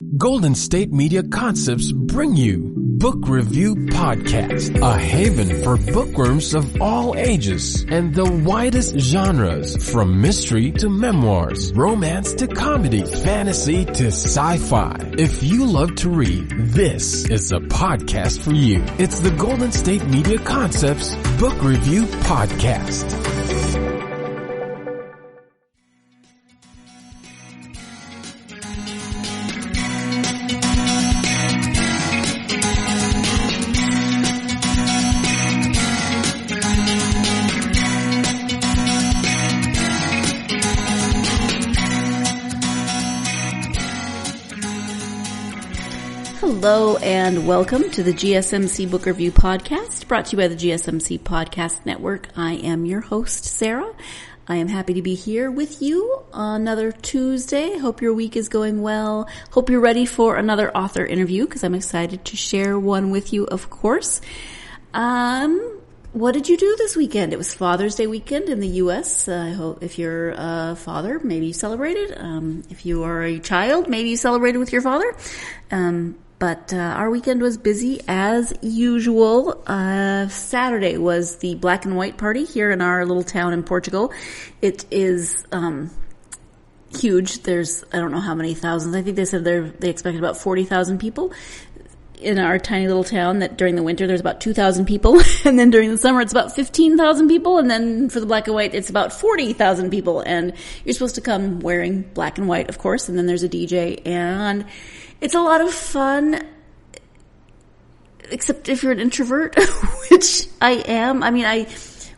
Golden State Media Concepts bring you Book Review Podcast, a haven for bookworms of all ages and the widest genres, from mystery to memoirs, romance to comedy, fantasy to sci-fi. If you love to read, this is a podcast for you. It's the Golden State Media Concepts Book Review Podcast. Hello and welcome to the GSMC Book Review Podcast, brought to you by the GSMC Podcast Network. I am your host, Sarah. I am happy to be here with you on another Tuesday. Hope your week is going well. Hope you're ready for another author interview, because I'm excited to share one with you, of course. What did you do this weekend? It was Father's Day weekend in the U.S. I hope if you're a father, maybe you celebrated. If you are a child, maybe you celebrated with your father. But our weekend was busy as usual. Saturday was the black and white party here in our little town in Portugal. It is huge. There's, I don't know how many thousands. I think they said they expected about 40,000 people. In our tiny little town, that during the winter there's about 2,000 people, and then during the summer it's about 15,000 people, and then for the black and white it's about 40,000 people, and you're supposed to come wearing black and white, of course, and then there's a DJ, and it's a lot of fun, except if you're an introvert, which I am. I mean,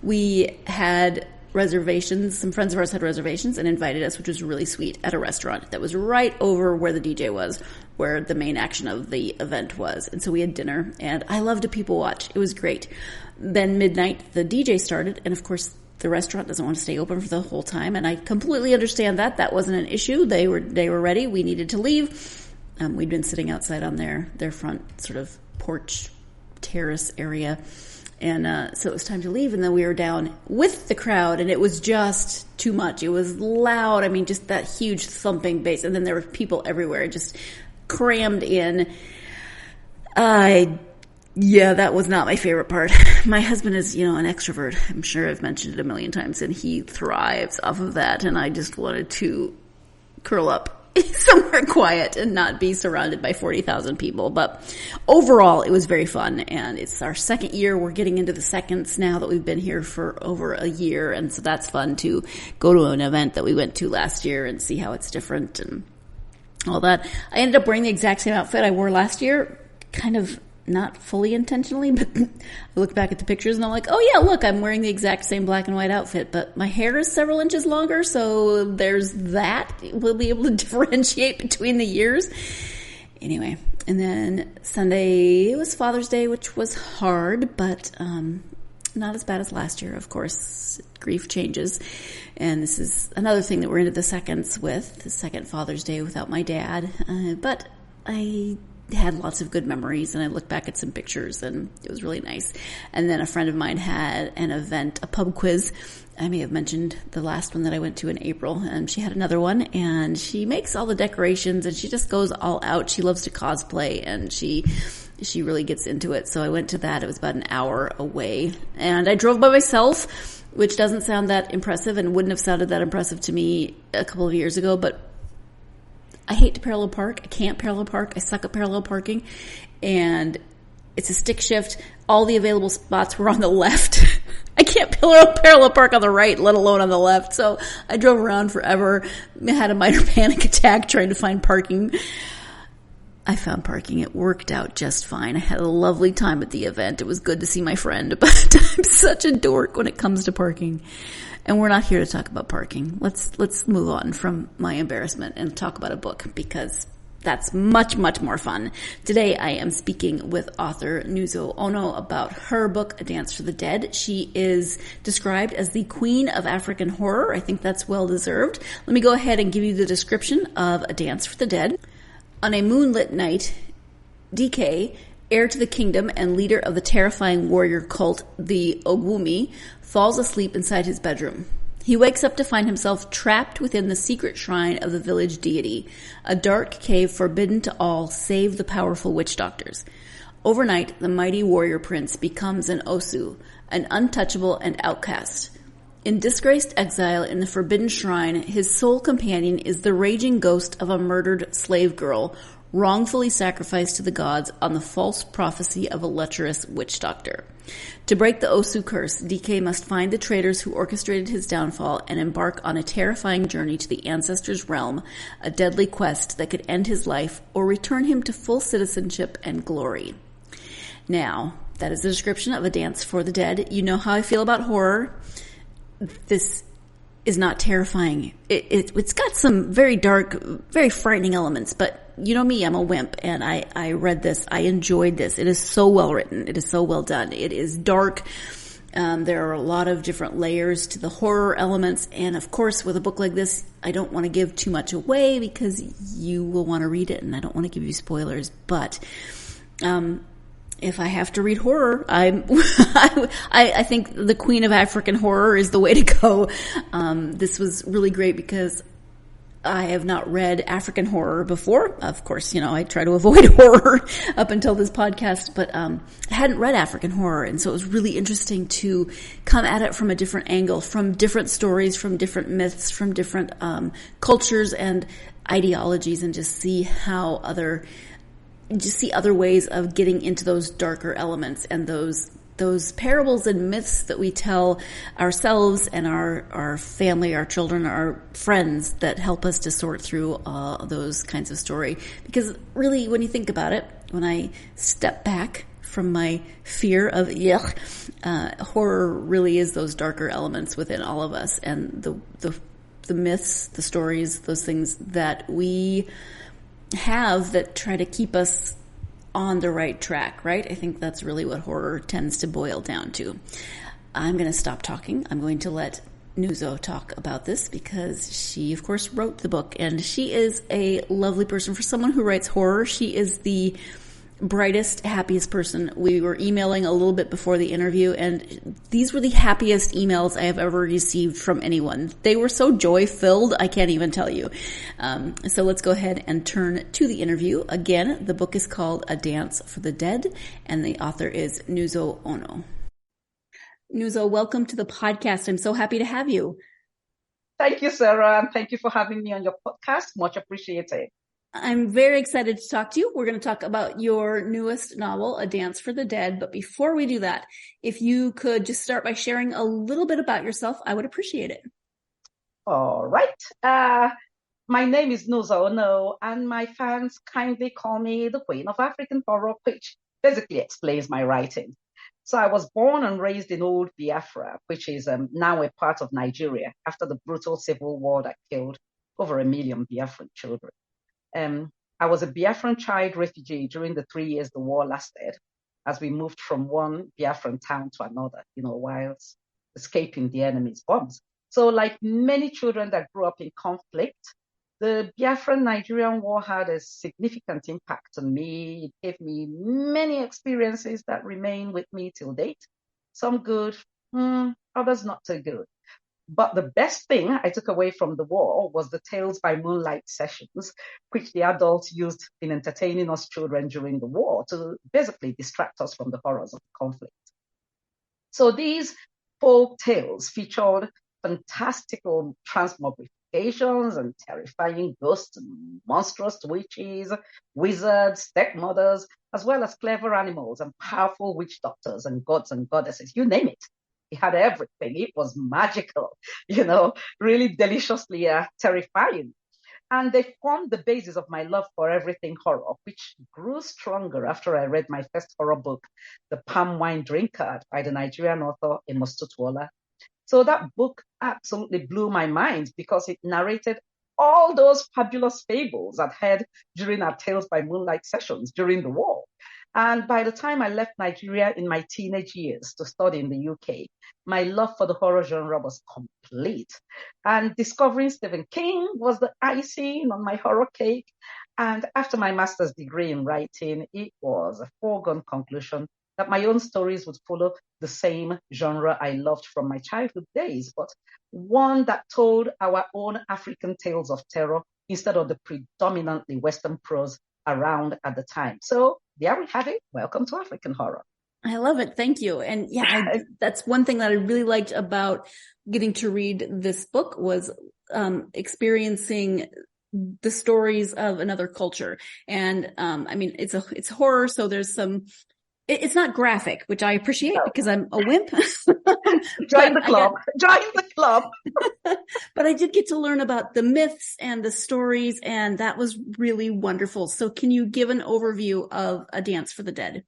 we had reservations. Some friends of ours had reservations and invited us, which was really sweet, at a restaurant that was right over where the DJ was, where the main action of the event was. And so we had dinner, and I love to people watch. It was great. Then midnight, the DJ started, and of course, the restaurant doesn't want to stay open for the whole time, and I completely understand that. That wasn't an issue. They were ready. We needed to leave. We'd been sitting outside on their front sort of porch terrace area. And so it was time to leave, and then we were down with the crowd, and it was just too much. It was loud. I mean, just that huge thumping bass, and then there were people everywhere, just crammed in. Yeah, that was not my favorite part. My husband is, an extrovert. I'm sure I've mentioned it a million times, and he thrives off of that, and I just wanted to curl up somewhere quiet and not be surrounded by 40,000 people. But overall, it was very fun, and it's our second year. We're getting into the seconds now that we've been here for over a year, and so that's fun to go to an event that we went to last year and see how it's different and all that. I ended up wearing the exact same outfit I wore last year, kind of not fully intentionally, but I look back at the pictures and I'm like, oh yeah, look, I'm wearing the exact same black and white outfit, but my hair is several inches longer, so there's that. We'll be able to differentiate between the years. Anyway, and then Sunday, it was Father's Day, which was hard, but not as bad as last year, of course. Grief changes, and this is another thing that we're into the seconds with, the second Father's Day without my dad, but I had lots of good memories, and I looked back at some pictures, and it was really nice. And then a friend of mine had an event, a pub quiz. I may have mentioned the last one that I went to in April, and she had another one, and she makes all the decorations, and she just goes all out. She loves to cosplay, and she really gets into it. So I went to that. It was about an hour away, and I drove by myself, which doesn't sound that impressive and wouldn't have sounded that impressive to me a couple of years ago, but I hate to parallel park. I can't parallel park. I suck at parallel parking. And it's a stick shift. All the available spots were on the left. I can't parallel park on the right, let alone on the left. So I drove around forever. I had a minor panic attack trying to find parking. I found parking. It worked out just fine. I had a lovely time at the event. It was good to see my friend, but I'm such a dork when it comes to parking. And we're not here to talk about parking. Let's move on from my embarrassment and talk about a book, because that's much, much more fun. Today I am speaking with author Nuzo Onoh about her book, A Dance for the Dead. She is described as the queen of African horror. I think that's well deserved. Let me go ahead and give you the description of A Dance for the Dead. On a moonlit night, DK, heir to the kingdom and leader of the terrifying warrior cult, the Ogwumi, falls asleep inside his bedroom. He wakes up to find himself trapped within the secret shrine of the village deity, a dark cave forbidden to all save the powerful witch doctors. Overnight, the mighty warrior prince becomes an Osu, an untouchable and outcast. In disgraced exile in the forbidden shrine, his sole companion is the raging ghost of a murdered slave girl, wrongfully sacrificed to the gods on the false prophecy of a lecherous witch doctor. To break the Osu curse, DK must find the traitors who orchestrated his downfall and embark on a terrifying journey to the ancestors' realm, a deadly quest that could end his life or return him to full citizenship and glory. Now, that is the description of A Dance for the Dead. You know how I feel about horror. This is not terrifying. It's got some very dark, very frightening elements, but you know me, I'm a wimp, and I read this. I enjoyed this. It is so well written. It is so well done. It is dark. There are a lot of different layers to the horror elements, and of course, with a book like this, I don't want to give too much away because you will want to read it, and I don't want to give you spoilers, but if I have to read horror, I think the Queen of African Horror is the way to go. This was really great because I have not read African horror before. Of course, I try to avoid horror up until this podcast, but I hadn't read African horror, and so it was really interesting to come at it from a different angle, from different stories, from different myths, from different cultures and ideologies, and just see other ways of getting into those darker elements and those parables and myths that we tell ourselves and our family, our children, our friends, that help us to sort through those kinds of story. Because really, when you think about it, when I step back from my fear of horror really is those darker elements within all of us, and the myths, the stories, those things that we have that try to keep us on the right track, right? I think that's really what horror tends to boil down to. I'm going to stop talking. I'm going to let Nuzo talk about this because she, of course, wrote the book, and she is a lovely person. For someone who writes horror, she is the brightest, happiest person. We were emailing a little bit before the interview, and these were the happiest emails I have ever received from anyone. They were so joy-filled, I can't even tell you. So let's go ahead and turn to the interview. Again, the book is called A Dance for the Dead, and the author is Nuzo Onoh. Nuzo, welcome to the podcast. I'm so happy to have you. Thank you, Sarah, and thank you for having me on your podcast. Much appreciated. I'm very excited to talk to you. We're going to talk about your newest novel, A Dance for the Dead. But before we do that, if you could just start by sharing a little bit about yourself, I would appreciate it. All right. My name is Nuzo Onoh, and my fans kindly call me the Queen of African Horror, which basically explains my writing. So I was born and raised in old Biafra, which is now a part of Nigeria, after the brutal civil war that killed over 1 million Biafran children. I was a Biafran child refugee during the 3 years the war lasted, as we moved from one Biafran town to another, whilst escaping the enemy's bombs. So like many children that grew up in conflict, the Biafran-Nigerian war had a significant impact on me. It gave me many experiences that remain with me till date. Some good, others not so good. But the best thing I took away from the war was the Tales by Moonlight sessions, which the adults used in entertaining us children during the war to basically distract us from the horrors of the conflict. So these folk tales featured fantastical transmogrifications and terrifying ghosts and monstrous witches, wizards, stepmothers, as well as clever animals and powerful witch doctors and gods and goddesses, you name it. It had everything. It was magical, really deliciously terrifying. And they formed the basis of my love for everything horror, which grew stronger after I read my first horror book, The Palm Wine Drinkard by the Nigerian author Amos Tutuola. So that book absolutely blew my mind because it narrated all those fabulous fables I'd heard during our Tales by Moonlight sessions during the war. And by the time I left Nigeria in my teenage years to study in the UK, my love for the horror genre was complete. And discovering Stephen King was the icing on my horror cake. And after my master's degree in writing, it was a foregone conclusion that my own stories would follow the same genre I loved from my childhood days, but one that told our own African tales of terror instead of the predominantly Western prose around at the time. So there we have it. Welcome to African horror. I love it. Thank you. And yeah, that's one thing that I really liked about getting to read this book was experiencing the stories of another culture. And I mean, it's horror, so there's some. It's not graphic, which I appreciate because I'm a wimp. Join the club. Join the club. But I did get to learn about the myths and the stories, and that was really wonderful. So can you give an overview of A Dance for the Dead?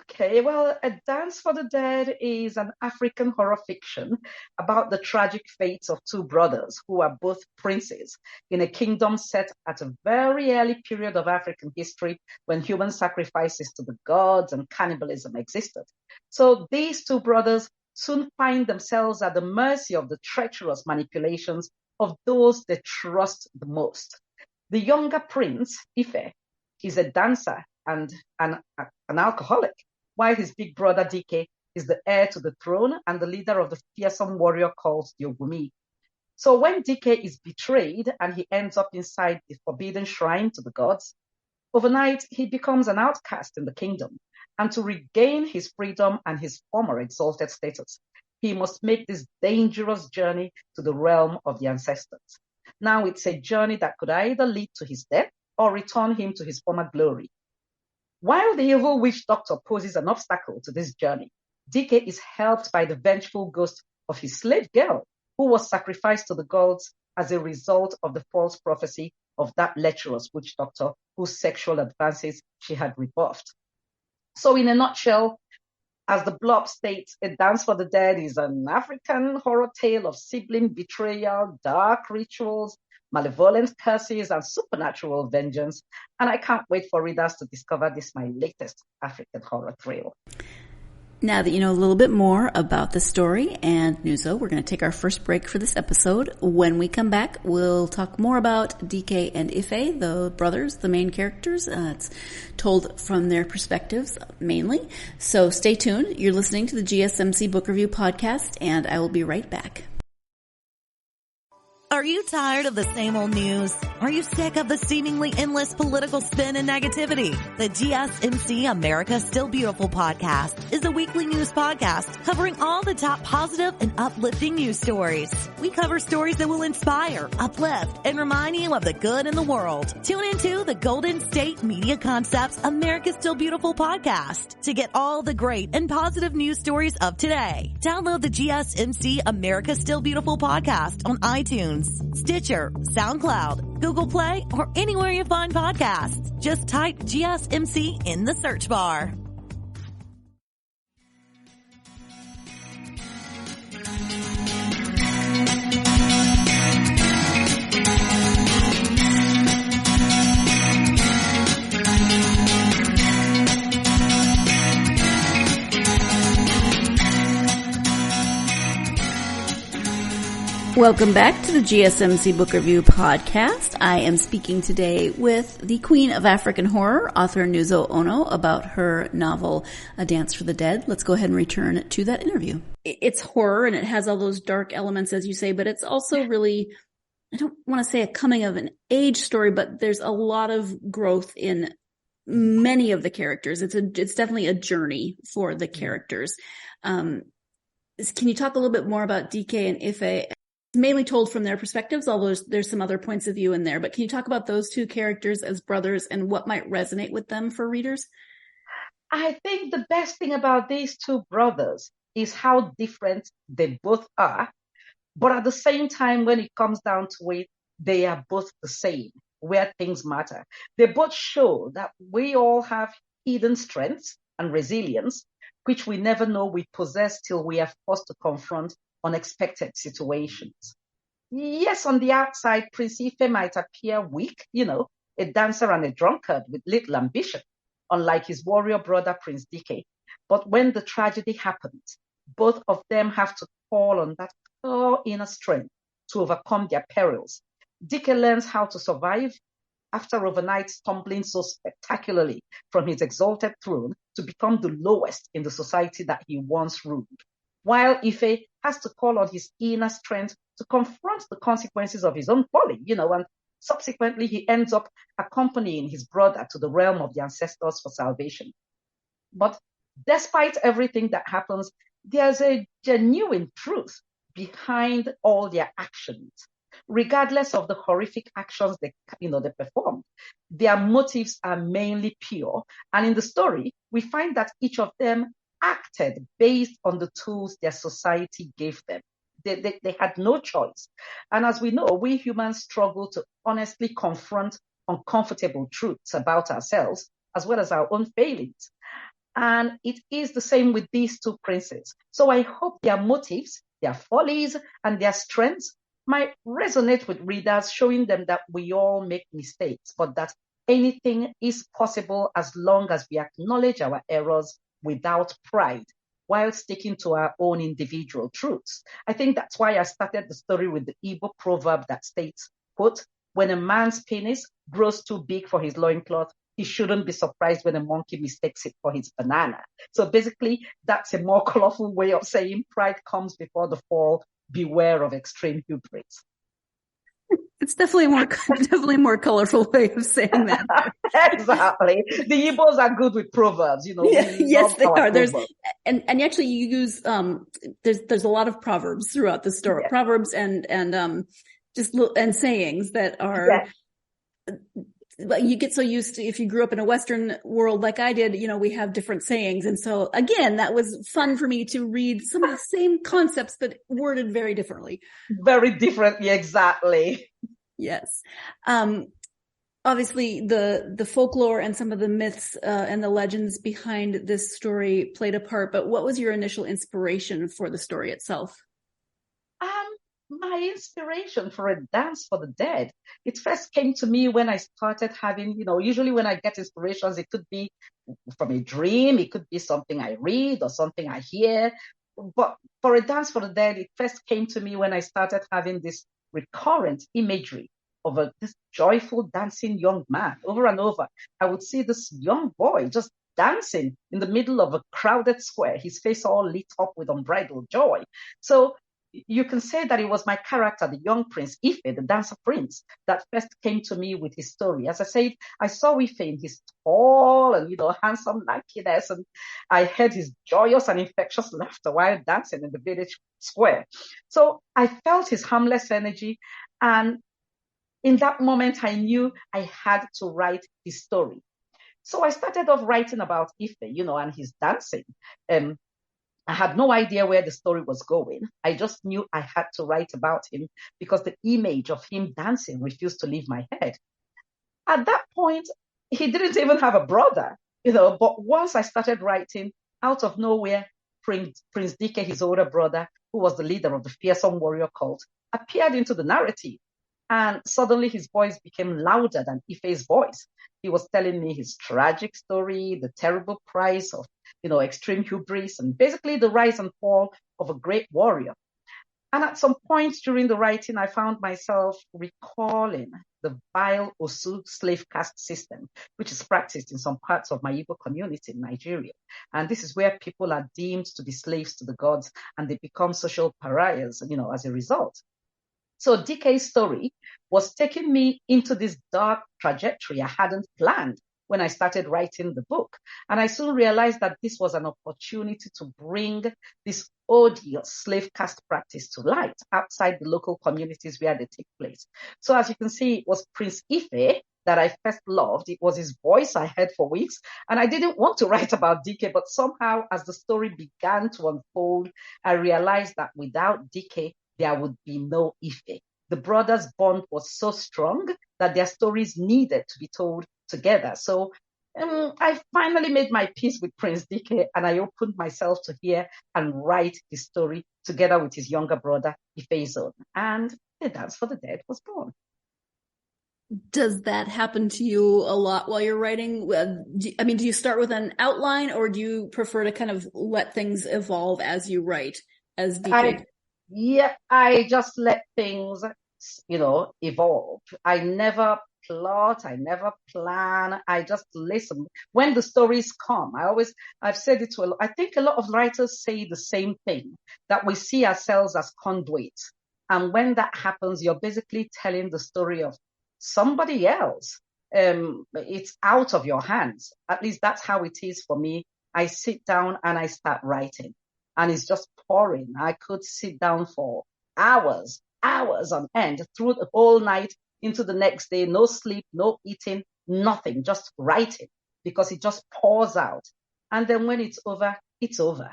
Okay, well, A Dance for the Dead is an African horror fiction about the tragic fates of two brothers who are both princes in a kingdom set at a very early period of African history when human sacrifices to the gods and cannibalism existed. So these two brothers soon find themselves at the mercy of the treacherous manipulations of those they trust the most. The younger prince, Ife, is a dancer and an alcoholic, while his big brother Dike is the heir to the throne and the leader of the fearsome warrior called Yogumi. So when Dike is betrayed and he ends up inside the forbidden shrine to the gods, overnight he becomes an outcast in the kingdom, and to regain his freedom and his former exalted status, he must make this dangerous journey to the realm of the ancestors. Now it's a journey that could either lead to his death or return him to his former glory. While the evil witch doctor poses an obstacle to this journey, Dike is helped by the vengeful ghost of his slave girl, who was sacrificed to the gods as a result of the false prophecy of that lecherous witch doctor whose sexual advances she had rebuffed. So in a nutshell, as the blurb states, A Dance for the Dead is an African horror tale of sibling betrayal, dark rituals, malevolent curses, and supernatural vengeance. And I can't wait for readers to discover this, my latest African horror thrill. Now that you know a little bit more about the story and Nuzo, we're going to take our first break for this episode. When we come back, we'll talk more about DK and Ife, the brothers, the main characters. It's told from their perspectives mainly. So stay tuned. You're listening to the GSMC Book Review Podcast, and I will be right back. Are you tired of the same old news? Are you sick of the seemingly endless political spin and negativity? The GSMC America Still Beautiful podcast is a weekly news podcast covering all the top positive and uplifting news stories. We cover stories that will inspire, uplift, and remind you of the good in the world. Tune into the Golden State Media Concepts America Still Beautiful podcast to get all the great and positive news stories of today. Download the GSMC America Still Beautiful podcast on iTunes, Stitcher, SoundCloud, Google Play, or anywhere you find podcasts. Just type GSMC in the search bar. Welcome back to the GSMC Book Review Podcast. I am speaking today with the Queen of African Horror, author Nuzo Onoh, about her novel, A Dance for the Dead. Let's go ahead and return to that interview. It's horror and it has all those dark elements, as you say, but it's also really, I don't want to say a coming of an age story, but there's a lot of growth in many of the characters. It's definitely a journey for the characters. Can you talk a little bit more about DK and Ife? Mainly told from their perspectives, although there's some other points of view in there. But can you talk about those two characters as brothers and what might resonate with them for readers? I think the best thing about these two brothers is how different they both are. But at the same time, when it comes down to it, they are both the same, where things matter. They both show that we all have hidden strengths and resilience, which we never know we possess till we are forced to confront unexpected situations. Yes, on the outside, Prince Ife might appear weak, a dancer and a drunkard with little ambition, unlike his warrior brother, Prince Dike. But when the tragedy happens, both of them have to call on that core inner strength to overcome their perils. Dike learns how to survive after overnight stumbling so spectacularly from his exalted throne to become the lowest in the society that he once ruled. While Ife has to call on his inner strength to confront the consequences of his own folly, and subsequently he ends up accompanying his brother to the realm of the ancestors for salvation. But despite everything that happens, there's a genuine truth behind all their actions. Regardless of the horrific actions they performed, their motives are mainly pure. And in the story, we find that each of them acted based on the tools their society gave them. They had no choice. And as we know, we humans struggle to honestly confront uncomfortable truths about ourselves, as well as our own failings. And it is the same with these two princes. So I hope their motives, their follies, and their strengths might resonate with readers, showing them that we all make mistakes, but that anything is possible as long as we acknowledge our errors without pride, while sticking to our own individual truths. I think that's why I started the story with the Igbo proverb that states, quote, "When a man's penis grows too big for his loincloth, he shouldn't be surprised when a monkey mistakes it for his banana." So basically, that's a more colorful way of saying pride comes before the fall. Beware of extreme hubris. It's definitely a more colorful way of saying that. Exactly. The Igbos are good with proverbs, Yes, they are. Proverbs. And actually you use there's a lot of proverbs throughout the story. Yes. Proverbs and sayings that are. Yes. You get so used to, if you grew up in a Western world like I did, we have different sayings. And so again, that was fun for me to read some of the same concepts, but worded very differently. Very differently, exactly. Yes. Obviously the folklore and some of the myths, and the legends behind this story played a part, but what was your initial inspiration for the story itself? My inspiration for A Dance for the Dead, it first came to me when I started having, usually when I get inspirations, it could be from a dream, it could be something I read or something I hear. But for A Dance for the Dead, it first came to me when I started having this recurrent imagery of this joyful dancing young man. Over and over, I would see this young boy just dancing in the middle of a crowded square, his face all lit up with unbridled joy. So you can say that it was my character, the young prince, Ife, the dancer prince, that first came to me with his story. As I said, I saw Ife in his tall and, handsome lankiness, and I heard his joyous and infectious laughter while dancing in the village square. So I felt his harmless energy, and in that moment, I knew I had to write his story. So I started off writing about Ife, and his dancing. I had no idea where the story was going. I just knew I had to write about him because the image of him dancing refused to leave my head. At that point, he didn't even have a brother, but once I started writing, out of nowhere, Prince Dike, his older brother, who was the leader of the fearsome warrior cult, appeared into the narrative. And suddenly his voice became louder than Ife's voice. He was telling me his tragic story, the terrible price of, extreme hubris, and basically the rise and fall of a great warrior. And at some point during the writing, I found myself recalling the vile Osu slave caste system, which is practiced in some parts of my Igbo community in Nigeria. And this is where people are deemed to be slaves to the gods, and they become social pariahs, as a result. So DK's story was taking me into this dark trajectory I hadn't planned when I started writing the book. And I soon realized that this was an opportunity to bring this odious slave caste practice to light outside the local communities where they take place. So as you can see, it was Prince Ife that I first loved. It was his voice I heard for weeks. And I didn't want to write about DK, but somehow as the story began to unfold, I realized that without DK, there would be no Ife. The brothers' bond was so strong that their stories needed to be told together. So I finally made my peace with Prince Dike, and I opened myself to hear and write his story together with his younger brother, Ifezon. And A Dance for the Dead was born. Does that happen to you a lot while you're writing? Do you start with an outline, or do you prefer to kind of let things evolve as you write, as Dike? I just let things, evolve. I never plot. I never plan. I just listen. When the stories come, I've said it to I think a lot of writers say the same thing, that we see ourselves as conduits. And when that happens, you're basically telling the story of somebody else. It's out of your hands. At least that's how it is for me. I sit down and I start writing, and it's just pouring. I could sit down for hours on end through the whole night into the next day, no sleep, no eating, nothing, just writing, because it just pours out. And then when it's over, it's over.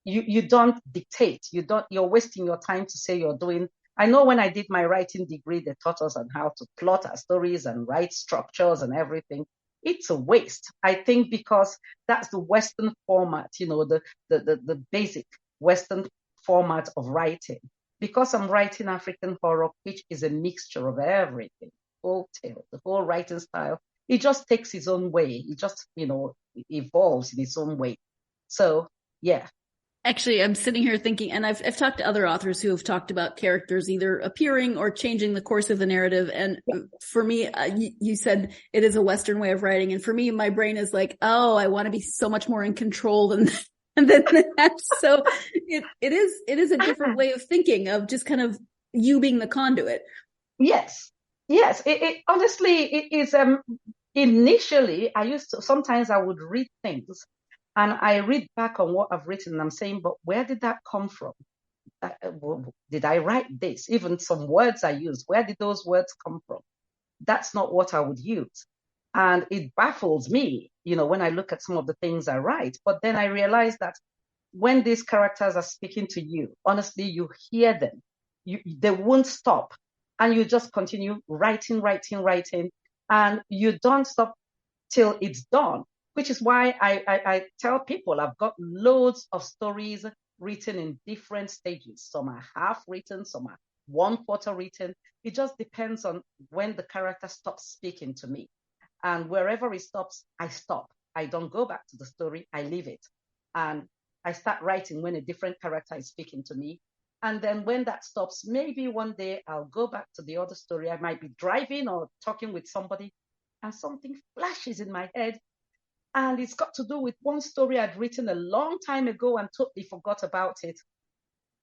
You don't dictate. You're wasting your time to say you're doing. I know when I did my writing degree, they taught us on how to plot our stories and write structures and everything. It's a waste. I think because that's the Western format, the basic Western format of writing. Because I'm writing African horror, which is a mixture of everything, folk tale, the whole writing style, it just takes its own way. It just, evolves in its own way. So, yeah. Actually, I'm sitting here thinking, and I've talked to other authors who have talked about characters either appearing or changing the course of the narrative. And for me, you said it is a Western way of writing. And for me, my brain is like, oh, I want to be so much more in control than that. So it is a different way of thinking, of just kind of you being the conduit. Yes. It honestly, it is, initially sometimes I would read things and I read back on what I've written and I'm saying, but where did that come from? Did I write this? Even some words I used, where did those words come from? That's not what I would use. And it baffles me, when I look at some of the things I write. But then I realize that when these characters are speaking to you, honestly, you hear them. They won't stop. And you just continue writing. And you don't stop till it's done, which is why I tell people I've got loads of stories written in different stages. Some are half written, some are 1/4 written. It just depends on when the character stops speaking to me. And wherever it stops, I stop. I don't go back to the story. I leave it. And I start writing when a different character is speaking to me. And then when that stops, maybe one day I'll go back to the other story. I might be driving or talking with somebody and something flashes in my head. And it's got to do with one story I'd written a long time ago and totally forgot about it.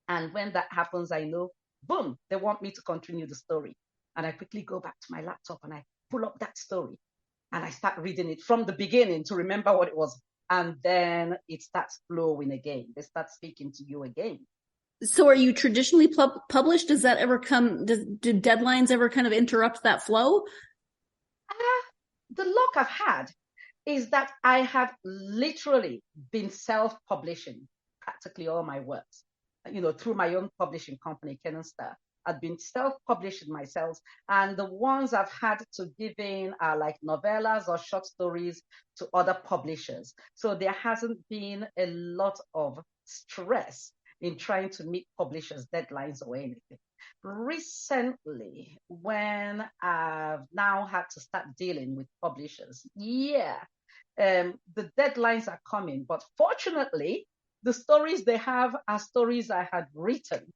And when that happens, I know, boom, they want me to continue the story. And I quickly go back to my laptop and I pull up that story. And I start reading it from the beginning to remember what it was. And then it starts flowing again. They start speaking to you again. So are you traditionally published? Does that ever come, do deadlines ever kind of interrupt that flow? The luck I've had is that I have literally been self-publishing practically all my works, through my own publishing company, Ken & Star. I've been self-publishing myself, and the ones I've had to give in are like novellas or short stories to other publishers. So there hasn't been a lot of stress in trying to meet publishers' deadlines or anything. Recently, when I've now had to start dealing with publishers, the deadlines are coming, but fortunately, the stories they have are stories I had written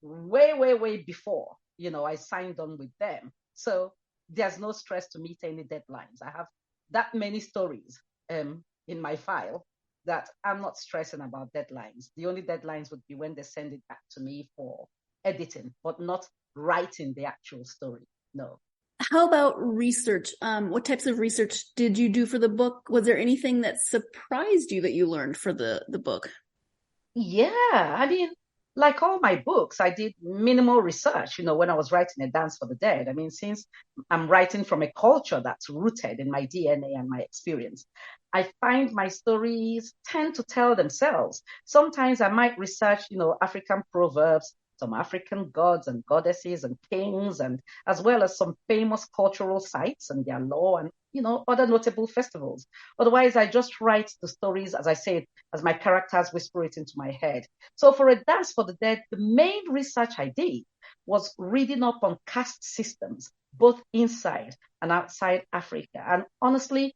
way before, I signed on with them. So there's no stress to meet any deadlines. I have that many stories in my file that I'm not stressing about deadlines. The only deadlines would be when they send it back to me for editing, but not writing the actual story. No. How about research? What types of research did you do for the book? Was there anything that surprised you that you learned for the book? Yeah, I mean, like all my books, I did minimal research, when I was writing A Dance for the Dead. I mean, since I'm writing from a culture that's rooted in my DNA and my experience, I find my stories tend to tell themselves. Sometimes I might research, African proverbs, some African gods and goddesses and kings, and as well as some famous cultural sites and their lore and, other notable festivals. Otherwise, I just write the stories, as I said, as my characters whisper it into my head. So for A Dance for the Dead, the main research I did was reading up on caste systems, both inside and outside Africa. And honestly,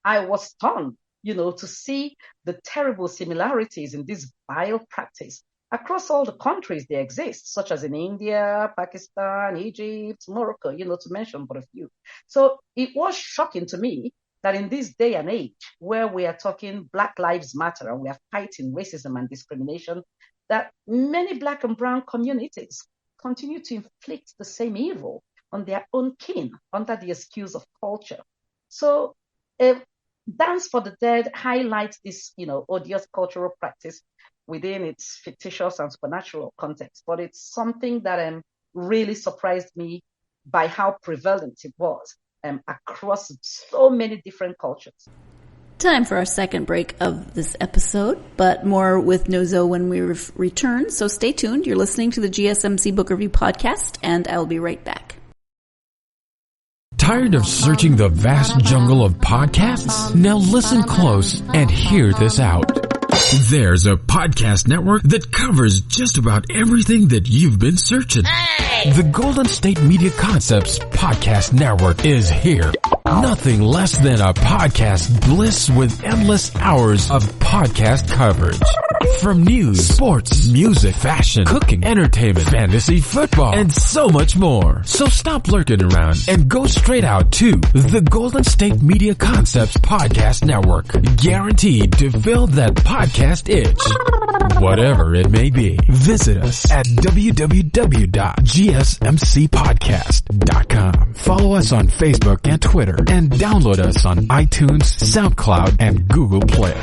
I was stunned, to see the terrible similarities in this vile practice across all the countries they exist, such as in India, Pakistan, Egypt, Morocco, to mention but a few. So it was shocking to me that in this day and age where we are talking Black Lives Matter and we are fighting racism and discrimination, that many Black and brown communities continue to inflict the same evil on their own kin under the excuse of culture. So Dance for the Dead highlights this, odious cultural practice within its fictitious and supernatural context. But it's something that really surprised me by how prevalent it was across so many different cultures. Time for our second break of this episode, but more with Nuzo when we return. So stay tuned. You're listening to the GSMC Book Review Podcast, and I'll be right back. Tired of searching the vast jungle of podcasts? Now listen close and hear this out. There's a podcast network that covers just about everything that you've been searching. Hey! The Golden State Media Concepts Podcast Network is here. Nothing less than a podcast bliss with endless hours of podcast coverage. From news, sports, music, fashion, cooking, entertainment, fantasy, football, and so much more. So stop lurking around and go straight out to the Golden State Media Concepts Podcast Network. Guaranteed to fill that podcast itch. Whatever it may be. Visit us at www.gsmcpodcast.com. Follow us on Facebook and Twitter and download us on iTunes, SoundCloud, and Google Play.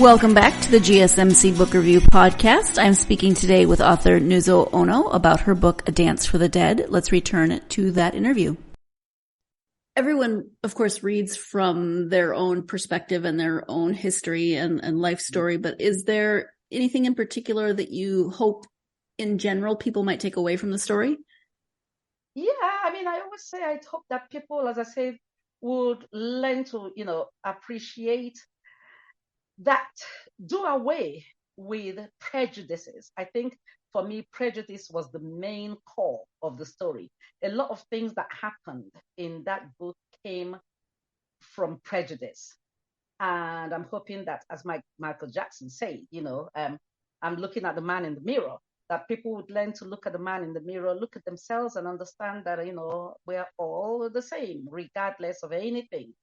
Welcome back to the GSMC Book Review Podcast. I'm speaking today with author Nuzo Onoh about her book, A Dance for the Dead. Let's return to that interview. Everyone, of course, reads from their own perspective and their own history and life story, but is there anything in particular that you hope, in general, people might take away from the story? Yeah, I always say I hope that people, as I said, would learn to, appreciate that, do away with prejudices. I think for me, prejudice was the main core of the story. A lot of things that happened in that book came from prejudice. And I'm hoping that, as Michael Jackson said, I'm looking at the man in the mirror, that people would learn to look at the man in the mirror, look at themselves and understand that, we're all the same, regardless of anything,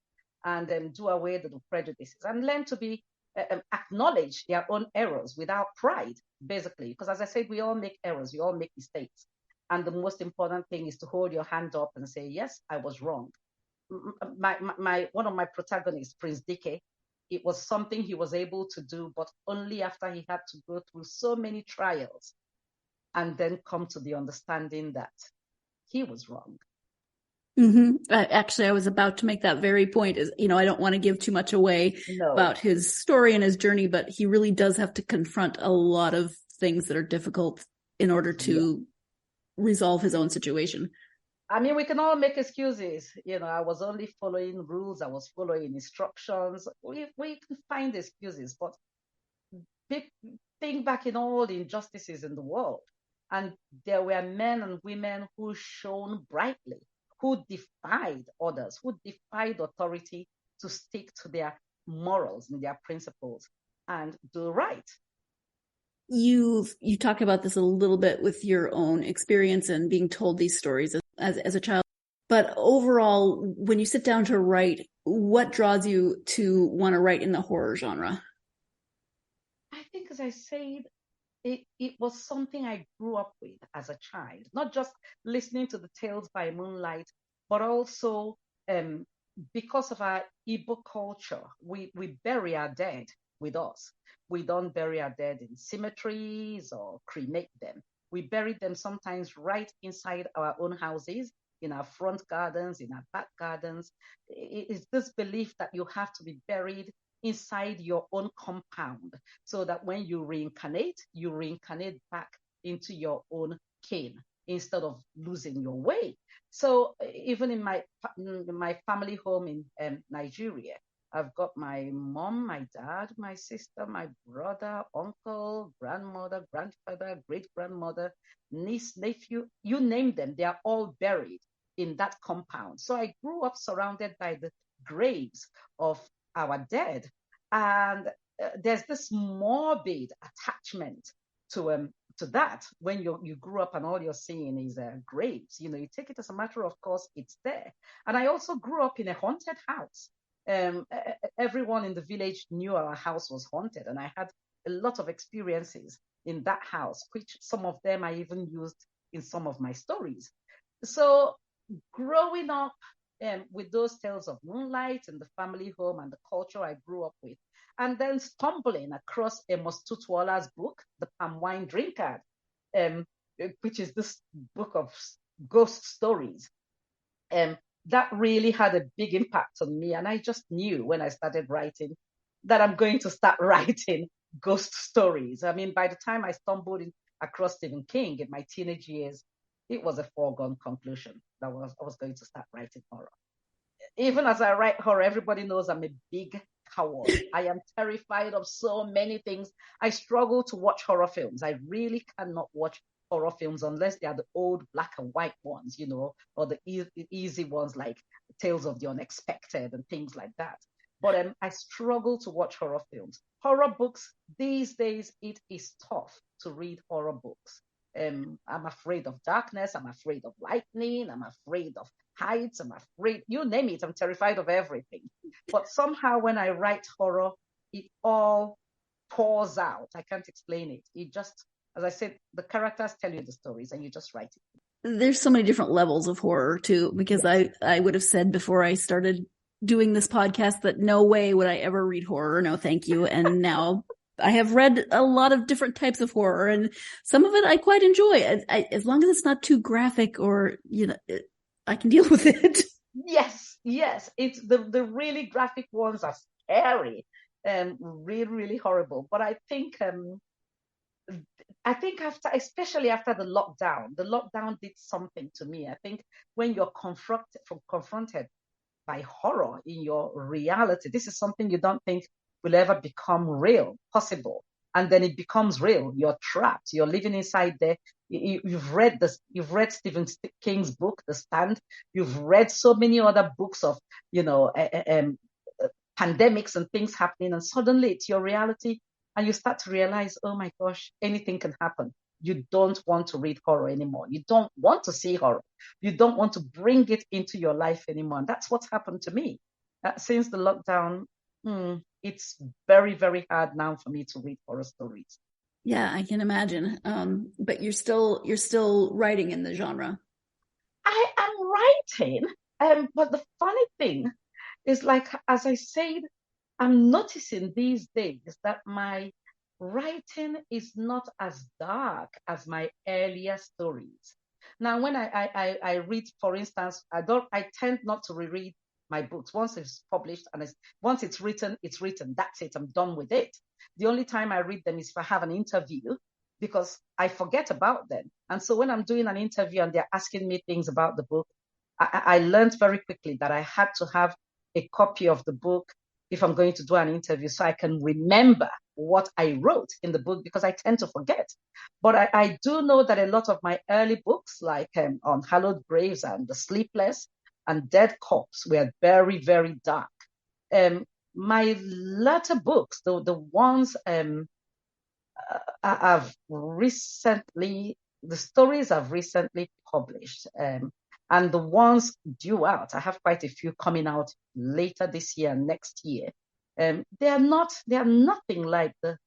and do away with the prejudices and learn to be acknowledge their own errors without pride, basically. Because as I said, we all make errors, we all make mistakes. And the most important thing is to hold your hand up and say, yes, I was wrong. One of my protagonists, Prince Dike, it was something he was able to do, but only after he had to go through so many trials and then come to the understanding that he was wrong. Mm-hmm. Actually, I was about to make that very point. I don't want to give too much away about his story and his journey, but he really does have to confront a lot of things that are difficult in order to resolve his own situation. We can all make excuses. I was only following rules. I was following instructions. We can find excuses, but think back in all the injustices in the world. And there were men and women who shone brightly, who defied others, who defied authority to stick to their morals and their principles and do right. You talk about this a little bit with your own experience and being told these stories as a child. But overall, when you sit down to write, what draws you to want to write in the horror genre? I think, as I said, it was something I grew up with as a child, not just listening to the tales by moonlight, but also because of our Igbo culture, we bury our dead with us. We don't bury our dead in cemeteries or cremate them. We bury them sometimes right inside our own houses, in our front gardens, in our back gardens. It is this belief that you have to be buried inside your own compound, so that when you reincarnate back into your own kin, instead of losing your way. So even in my family home in Nigeria, I've got my mom, my dad, my sister, my brother, uncle, grandmother, grandfather, great-grandmother, niece, nephew, you name them, they are all buried in that compound. So I grew up surrounded by the graves of our dead. And there's this morbid attachment to that when you grew up and all you're seeing is graves. You know, you take it as a matter of course, it's there. And I also grew up in a haunted house. Everyone in the village knew our house was haunted, and I had a lot of experiences in that house, which some of them I even used in some of my stories. So growing up with those tales of moonlight and the family home and the culture I grew up with, and then stumbling across Amos Tutwala's book, The Palm Wine Drinkard, which is this book of ghost stories. That really had a big impact on me. And I just knew when I started writing that I'm going to start writing ghost stories. I mean, by the time I stumbled across Stephen King in my teenage years, it was a foregone conclusion that I was going to start writing horror. Even as I write horror, everybody knows I'm a big coward. I am terrified of so many things. I struggle to watch horror films. I really cannot watch horror films unless they are the old black and white ones, you know, or the easy ones like Tales of the Unexpected and things like that. But I struggle to watch horror films. Horror books, these days, it is tough to read horror books. I'm afraid of darkness. I'm afraid of lightning. I'm afraid of heights. I'm afraid, you name it, I'm terrified of everything. But somehow when I write horror, it all pours out. I can't explain it. It just, as I said, the characters tell you the stories and you just write it. There's so many different levels of horror too, because yes. I would have said before I started doing this podcast that no way would I ever read horror. No, thank you. And now I have read a lot of different types of horror, and some of it I quite enjoy. As long as it's not too graphic or, you know, I can deal with it. Yes. It's the really graphic ones are scary and really, really horrible. But I think especially after the lockdown did something to me. I think when you're confronted by horror in your reality, this is something you don't think will ever become possible. And then it becomes real. You're trapped. You're living inside there. You've read Stephen King's book, The Stand. You've read so many other books of, you know, pandemics and things happening. And suddenly it's your reality. And you start to realize, oh my gosh, anything can happen. You don't want to read horror anymore. You don't want to see horror. You don't want to bring it into your life anymore. And that's what's happened to me. Since the lockdown, it's very, very hard now for me to read horror stories. Yeah, I can imagine. But you're still writing in the genre. I am writing, but the funny thing is, like, as I said, I'm noticing these days that my writing is not as dark as my earlier stories. Now, when I read, for instance, I tend not to reread my books. Once it's published and once it's written, that's it. I'm done with it. The only time I read them is if I have an interview, because I forget about them. And so when I'm doing an interview and they're asking me things about the book, I learned very quickly that I had to have a copy of the book if I'm going to do an interview, so I can remember what I wrote in the book, because I tend to forget. But I do know that a lot of my early books, like On Hallowed Graves and The Sleepless and Dead Corpse, were very, very dark. My latter books, the ones the stories I've recently published, and the ones due out, I have quite a few coming out later this year and next year. They are nothing like the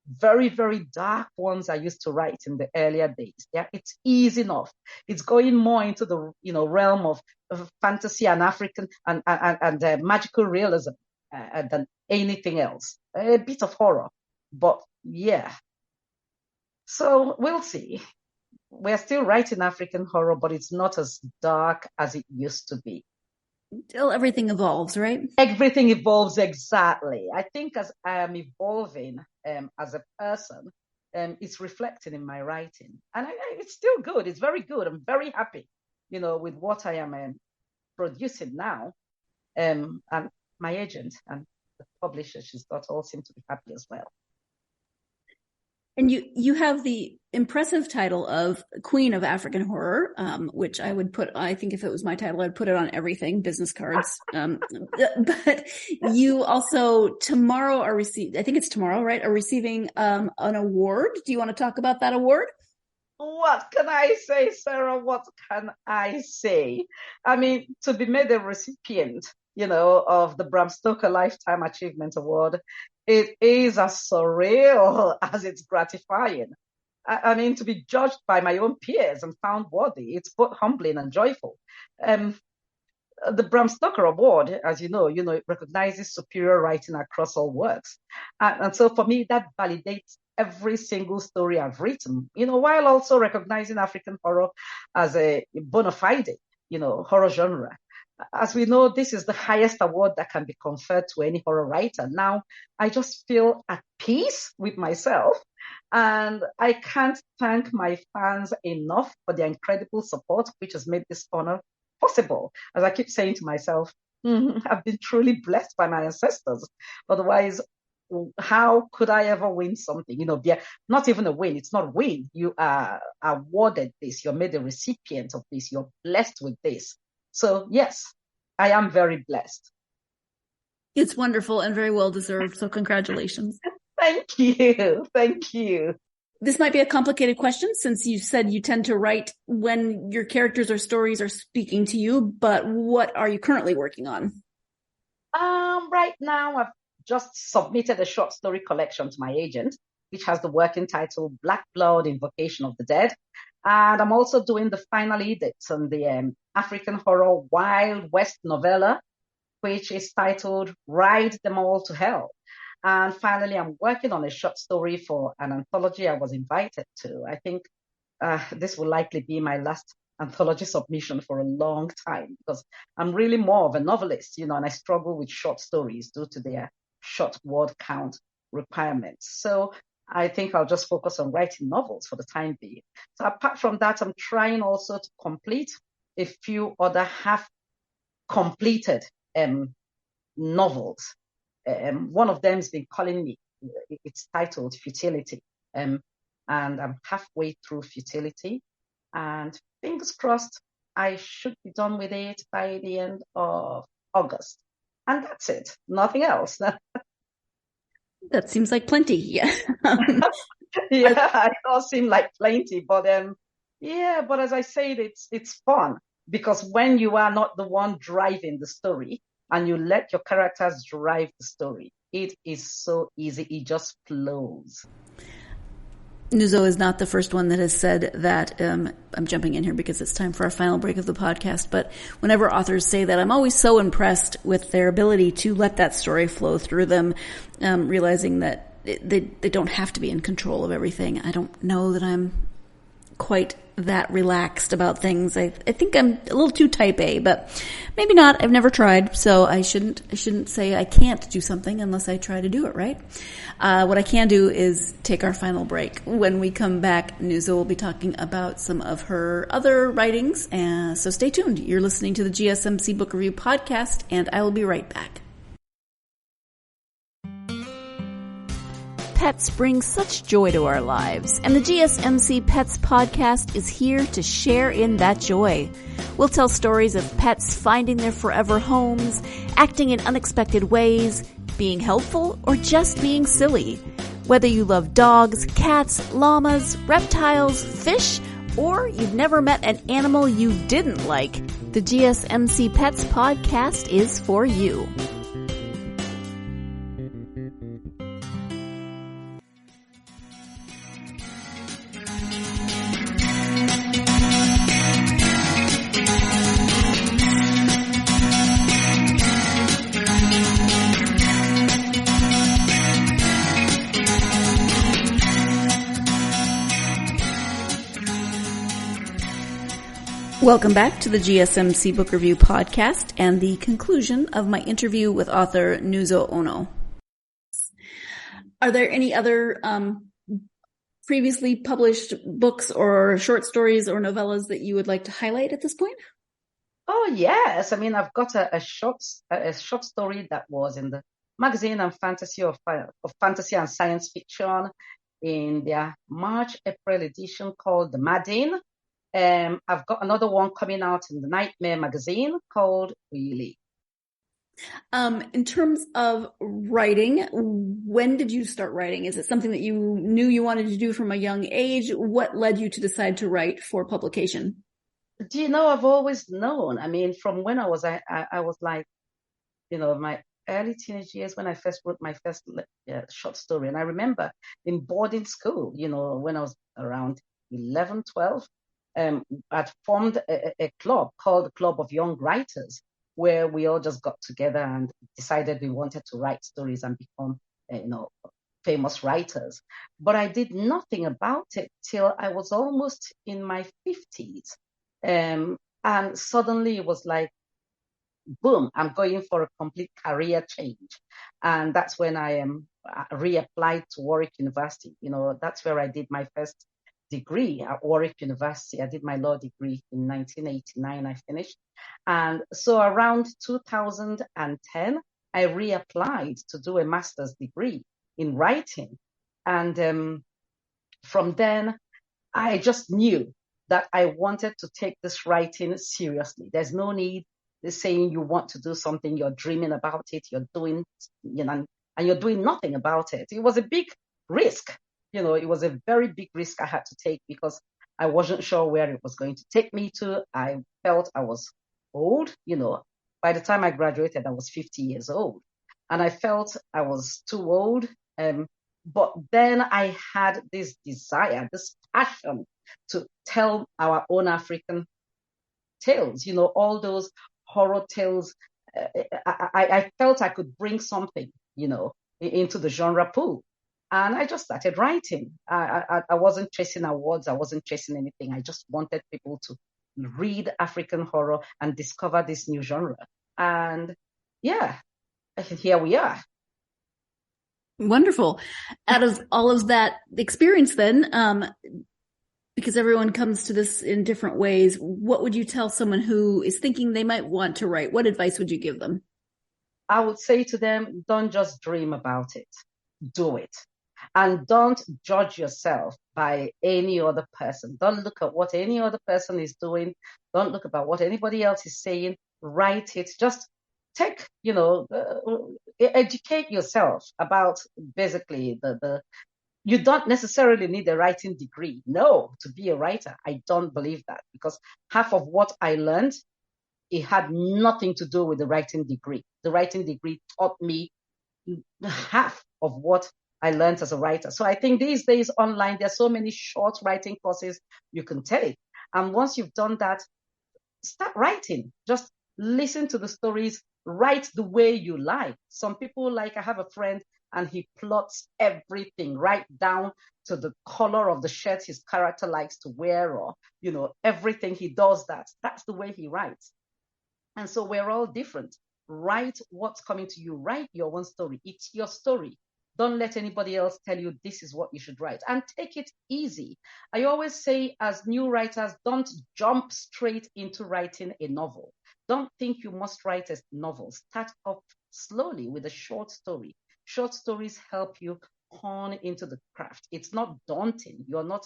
very, very dark ones I used to write in the earlier days. It's easy enough. It's going more into the realm of fantasy and African and magical realism than anything else. A bit of horror, but yeah. So we'll see. We're still writing African horror, but it's not as dark as it used to be. Till everything evolves, right? Everything evolves, exactly. I think as I am evolving as a person, is reflecting in my writing. And it's still good. It's very good. I'm very happy, with what I am producing now. And my agent and the publisher she's got all seem to be happy as well. And you have the impressive title of Queen of African Horror, which I think if it was my title, I'd put it on everything, business cards. But you also tomorrow are I think it's tomorrow, right? Are receiving an award. Do you want to talk about that award? What can I say, Sarah? What can I say? I mean, to be made a recipient, of the Bram Stoker Lifetime Achievement Award, it is as surreal as it's gratifying. I mean, to be judged by my own peers and found worthy, it's both humbling and joyful. The Bram Stoker Award, as you know, it recognizes superior writing across all works. And so for me, that validates every single story I've written, while also recognizing African horror as a bona fide, horror genre. As we know, this is the highest award that can be conferred to any horror writer. Now, I just feel at peace with myself, and I can't thank my fans enough for their incredible support, which has made this honor possible. As I keep saying to myself, I've been truly blessed by my ancestors. Otherwise, how could I ever win something? Not even a win. It's not a win. You are awarded this. You're made a recipient of this. You're blessed with this. So yes, I am very blessed. It's wonderful and very well deserved. So congratulations. Thank you. Thank you. This might be a complicated question since you said you tend to write when your characters or stories are speaking to you, but what are you currently working on? Right now, I've just submitted a short story collection to my agent, which has the working title Black Blood, Invocation of the Dead. And I'm also doing the final edits on the African horror Wild West novella, which is titled Ride Them All to Hell. And finally, I'm working on a short story for an anthology I was invited to. I think this will likely be my last anthology submission for a long time because I'm really more of a novelist, and I struggle with short stories due to their short word count requirements. So I think I'll just focus on writing novels for the time being. So apart from that, I'm trying also to complete a few other half-completed novels. One of them has been calling me. It's titled Futility. And I'm halfway through Futility. And fingers crossed, I should be done with it by the end of August. And that's it. Nothing else. That seems like plenty. Yeah. Yeah, it does seem like plenty. But but as I said, it's fun because when you are not the one driving the story and you let your characters drive the story, it is so easy. It just flows. Nuzo is not the first one that has said that. I'm jumping in here because it's time for our final break of the podcast. But whenever authors say that, I'm always so impressed with their ability to let that story flow through them, realizing that they don't have to be in control of everything. I don't know that I'm quite that relaxed about things. I think I'm a little too type A, but maybe not. I've never tried, so I shouldn't say I can't do something unless I try to do it, right? What I can do is take our final break. When we come back, Nuzo will be talking about some of her other writings, so stay tuned. You're listening to the GSMC Book Review Podcast, and I will be right back. Pets bring such joy to our lives, and the GSMC Pets podcast is here to share in that joy. We'll tell stories of pets finding their forever homes, acting in unexpected ways, being helpful, or just being silly. Whether you love dogs, cats, llamas, reptiles, fish, or you've never met an animal you didn't like, the GSMC Pets podcast is for you. Welcome back to the GSMC Book Review Podcast and the conclusion of my interview with author Nuzo Onoh. Are there any other previously published books or short stories or novellas that you would like to highlight at this point? Oh, yes. I mean, I've got a short story that was in the magazine and fantasy of fantasy and science fiction in their March-April edition called The Madin. I've got another one coming out in the Nightmare magazine called Really. In terms of writing, when did you start writing? Is it something that you knew you wanted to do from a young age? What led you to decide to write for publication? Do you know, I've always known. I mean, from when I was like, my early teenage years when I first wrote my first short story. And I remember in boarding school, when I was around 11, 12, I'd formed a club called the Club of Young Writers, where we all just got together and decided we wanted to write stories and become, famous writers. But I did nothing about it till I was almost in my 50s. And suddenly it was like, boom, I'm going for a complete career change. And that's when I reapplied to Warwick University. That's where I did my first degree at Warwick University. I did my law degree in 1989, I finished. And so around 2010, I reapplied to do a master's degree in writing. And from then, I just knew that I wanted to take this writing seriously. There's no need saying you want to do something, you're dreaming about it, you're doing, and you're doing nothing about it. It was a big risk. It was a very big risk I had to take because I wasn't sure where it was going to take me to. I felt I was old. By the time I graduated, I was 50 years old. And I felt I was too old. But then I had this desire, this passion to tell our own African tales, all those horror tales. I felt I could bring something, into the genre pool. And I just started writing. I wasn't chasing awards. I wasn't chasing anything. I just wanted people to read African horror and discover this new genre. And yeah, here we are. Wonderful. Out of all of that experience then, because everyone comes to this in different ways, what would you tell someone who is thinking they might want to write? What advice would you give them? I would say to them, don't just dream about it. Do it. And don't judge yourself by any other person. Don't look at what any other person is doing. Don't look about what anybody else is saying. Write it. Just take, educate yourself about basically you don't necessarily need a writing degree. No, to be a writer. I don't believe that because half of what I learned, it had nothing to do with the writing degree. The writing degree taught me half of what I learned as a writer. So I think these days online, there's so many short writing courses you can take. And once you've done that, start writing. Just listen to the stories, write the way you like. Some people I have a friend and he plots everything right down to the color of the shirt his character likes to wear or, everything he does that. That's the way he writes. And so we're all different. Write what's coming to you. Write your own story. It's your story. Don't let anybody else tell you this is what you should write and take it easy. I always say as new writers, don't jump straight into writing a novel. Don't think you must write a novel. Start off slowly with a short story. Short stories help you hone into the craft. It's not daunting. You're not,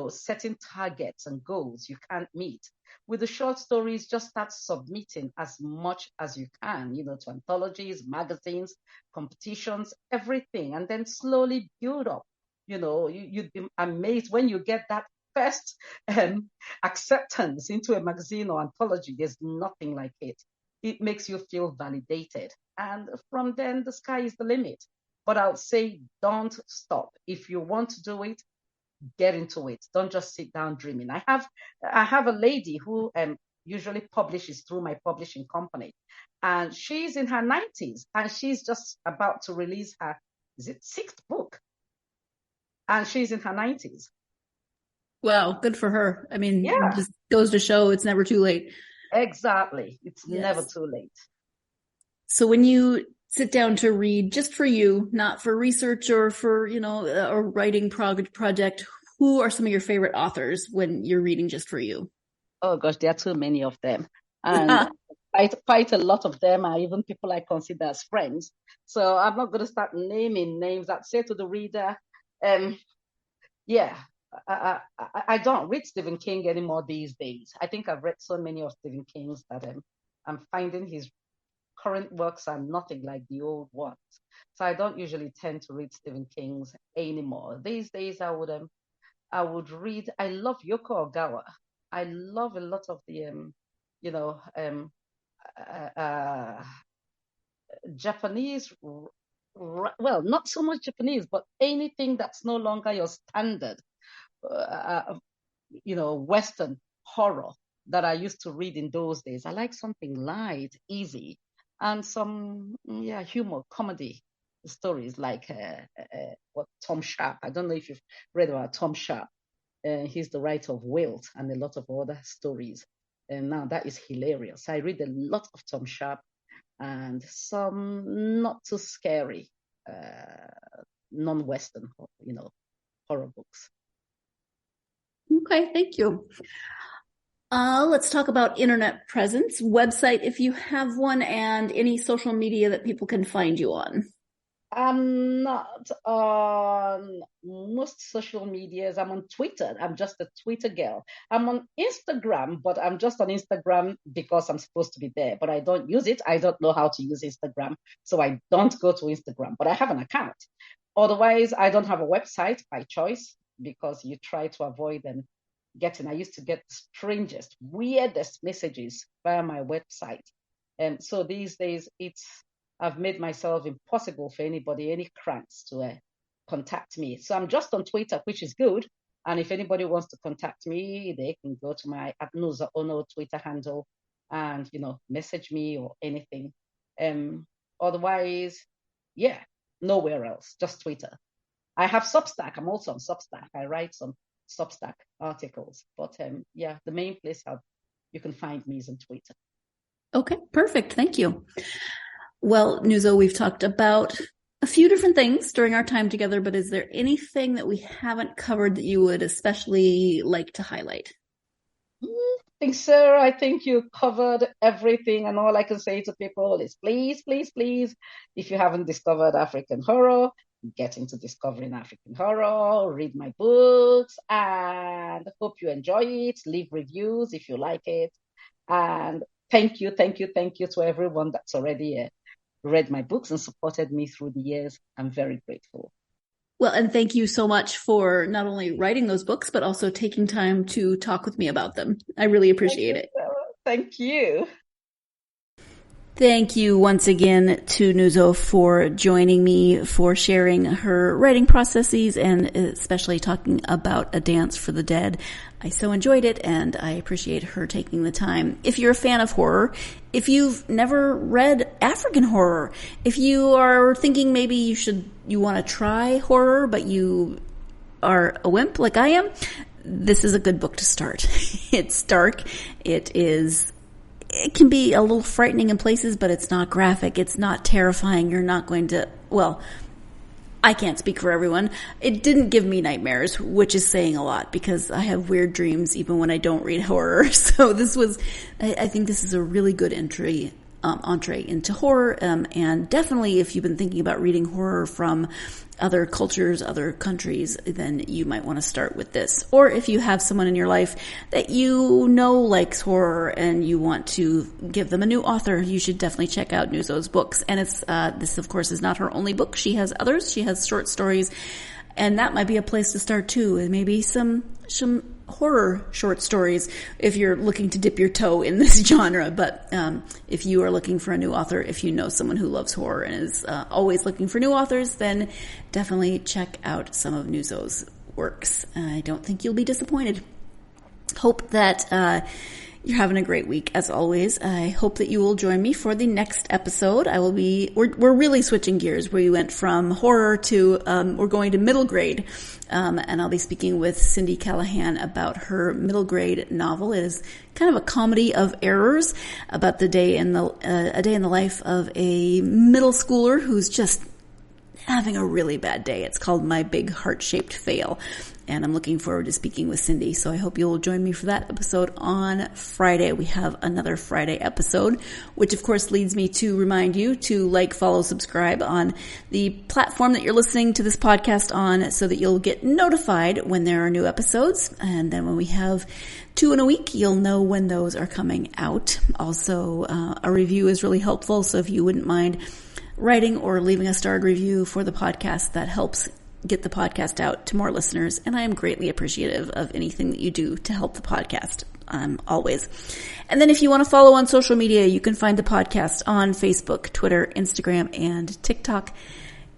setting targets and goals you can't meet. With the short stories, just start submitting as much as you can, to anthologies, magazines, competitions, everything, and then slowly build up. You'd be amazed when you get that first acceptance into a magazine or anthology. There's nothing like it. It makes you feel validated. And from then, the sky is the limit. But I'll say, don't stop. If you want to do it, get into it. Don't just sit down dreaming. I have a lady who usually publishes through my publishing company, and she's in her 90s, and she's just about to release her, sixth book, and she's in her 90s. Wow, good for her. I mean, yeah. It just goes to show it's never too late. Exactly. It's never too late. So when you sit down to read just for you, not for research or for, a writing project, who are some of your favorite authors when you're reading just for you? Oh gosh, there are too many of them. And quite a lot of them are even people I consider as friends. So I'm not going to start naming names. I'd say to the reader, I don't read Stephen King anymore these days. I think I've read so many of Stephen King's that I'm finding his current works are nothing like the old ones. So I don't usually tend to read Stephen King's anymore. These days I would read, I love Yoko Ogawa. I love a lot of the, Japanese, well, not so much Japanese, but anything that's no longer your standard, Western horror that I used to read in those days. I like something light, easy, and some, humor, comedy stories like Tom Sharp. I don't know if you've read about Tom Sharp. He's the writer of Wilt and a lot of other stories. And now that is hilarious. I read a lot of Tom Sharp and some not too scary non-Western, horror books. Okay, thank you. Let's talk about internet presence, website if you have one, and any social media that people can find you on. I'm not on most social medias. I'm on Twitter. I'm just a Twitter girl. I'm on Instagram, but I'm just on Instagram because I'm supposed to be there, but I don't use it. I don't know how to use Instagram, so I don't go to Instagram, but I have an account. Otherwise, I don't have a website by choice because you try to avoid them getting. I used to get the strangest, weirdest messages via my website. And so these days, I've made myself impossible for anybody, any cranks to contact me. So I'm just on Twitter, which is good. And if anybody wants to contact me, they can go to my Nuzo Onoh Twitter handle and, message me or anything. Otherwise, nowhere else, just Twitter. I have Substack. I'm also on Substack. I write some Substack articles. But the main place you can find me is on Twitter. Okay, perfect. Thank you. Well, Nuzo, we've talked about a few different things during our time together, but is there anything that we haven't covered that you would especially like to highlight? I think, Sarah, I think you covered everything, and all I can say to people is please, please, please, if you haven't discovered African horror, get into discovering African horror, read my books, and hope you enjoy it. Leave reviews if you like it. And thank you to everyone that's already read my books and supported me through the years. I'm very grateful. Well, and thank you so much for not only writing those books, but also taking time to talk with me about them. I really appreciate it. Thank you. Thank you once again to Nuzo for joining me, for sharing her writing processes, and especially talking about A Dance for the Dead. I so enjoyed it, and I appreciate her taking the time. If you're a fan of horror, if you've never read African horror, if you are thinking maybe you want to try horror, but you are a wimp like I am, this is a good book to start. It's dark. It can be a little frightening in places, but it's not graphic. It's not terrifying. You're not going to, well, I can't speak for everyone. It didn't give me nightmares, which is saying a lot because I have weird dreams even when I don't read horror. So I think this is a really good entree into horror. And definitely if you've been thinking about reading horror from other cultures, other countries, then you might want to start with this. Or if you have someone in your life that likes horror and you want to give them a new author, you should definitely check out Nuzo's books. And this of course is not her only book. She has others. She has short stories. And that might be a place to start too. And maybe some horror short stories if you're looking to dip your toe in this genre. But if you are looking for a new author, if you know someone who loves horror and is always looking for new authors, then definitely check out some of Nuzo's works. I don't think you'll be disappointed. Hope that you're having a great week as always. I hope that you will join me for the next episode. We're really switching gears. We went from horror to, we're going to middle grade. And I'll be speaking with Cindy Callahan about her middle grade novel. It is kind of a comedy of errors about a day in the life of a middle schooler who's just having a really bad day. It's called My Big Heart-Shaped Fail. And I'm looking forward to speaking with Cindy. So I hope you'll join me for that episode on Friday. We have another Friday episode, which of course leads me to remind you to like, follow, subscribe on the platform that you're listening to this podcast on so that you'll get notified when there are new episodes. And then when we have 2 in a week, you'll know when those are coming out. Also, a review is really helpful. So if you wouldn't mind writing or leaving a starred review for the podcast, that helps get the podcast out to more listeners. And I am greatly appreciative of anything that you do to help the podcast. Always. And then if you want to follow on social media, you can find the podcast on Facebook, Twitter, Instagram, and TikTok.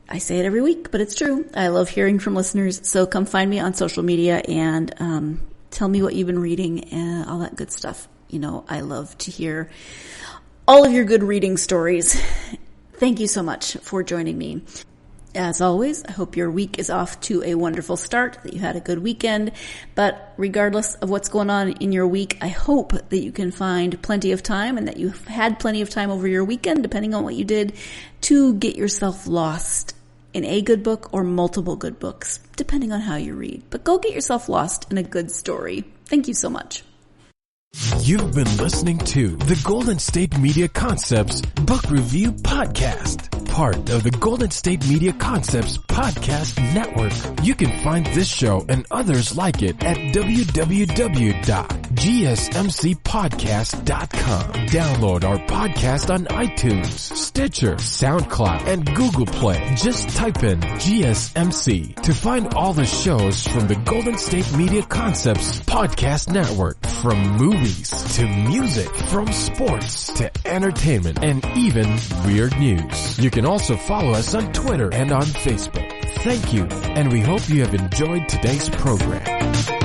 I say it every week, but it's true. I love hearing from listeners. So come find me on social media and tell me what you've been reading and all that good stuff. You know, I love to hear all of your good reading stories. Thank you so much for joining me. As always, I hope your week is off to a wonderful start, that you had a good weekend. But regardless of what's going on in your week, I hope that you can find plenty of time and that you've had plenty of time over your weekend, depending on what you did, to get yourself lost in a good book or multiple good books, depending on how you read. But go get yourself lost in a good story. Thank you so much. You've been listening to the Golden State Media Concepts Book Review Podcast, part of the Golden State Media Concepts Podcast Network. You can find this show and others like it at www.gsmcpodcast.com. Download our podcast on iTunes, Stitcher, SoundCloud, and Google Play. Just type in GSMC to find all the shows from the Golden State Media Concepts Podcast Network, from movies to music, from sports to entertainment, and even weird news. You can also follow us on Twitter and on Facebook. Thank you, and we hope you have enjoyed today's program.